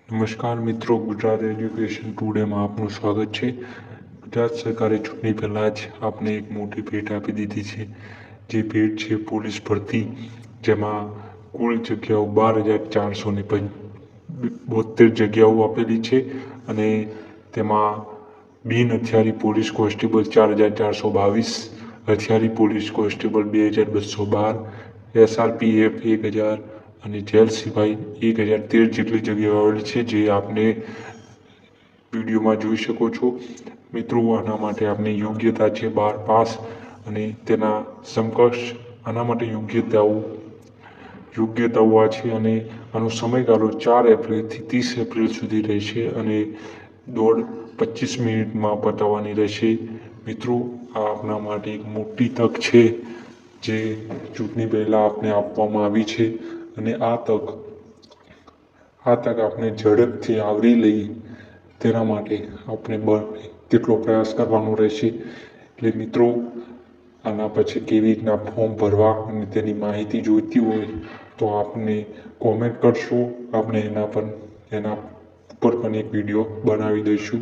નમસ્કાર મિત્રો, ગુજરાત એજ્યુકેશન ટુડેમાં આપનું સ્વાગત છે। ગુજરાત સરકારે ચૂંટણી પહેલાં જ આપને એક મોટી ભેટ આપી દીધી છે, જે ભેટ છે પોલીસ ભરતી, જેમાં કુલ જગ્યાઓ 12,472 જગ્યાઓ આપેલી છે અને તેમાં બિન હથિયારી પોલીસ કોન્સ્ટેબલ 4,422, હથિયારી પોલીસ કોન્સ્ટેબલ 2,212, SRPF 1,000 અને જેલ સિપાઈ 1,013 જેટલી જગ્યાઓ આવેલી છે, જે આપને વિડીયોમાં જોઈ શકો છો। મિત્રો, આના માટે આપની યોગ્યતા છે 12 પાસ અને તેના સમકક્ષ આના માટે યોગ્યતાઓ આ છે અને આનો સમયગાળો 4 એપ્રિલથી 30 એપ્રિલ સુધી રહેશે અને દોડ 25 મિનિટમાં પતાવવાની રહેશે। મિત્રો, આ આપના માટે એક મોટી તક છે, જે ચૂંટણી પહેલાં આપને આપવામાં આવી છે અને આ તક આપણે ઝડપથી આવરી લઈ તેના માટે આપણે કેટલો પ્રયાસ કરવાનો રહેશે। એટલે મિત્રો, આના પછી કેવી રીતના ફોર્મ ભરવા અને તેની માહિતી જોઈતી હોય તો આપને કોમેન્ટ કરશો, આપણે એના ઉપર પણ એક વિડીયો બનાવી દઈશું।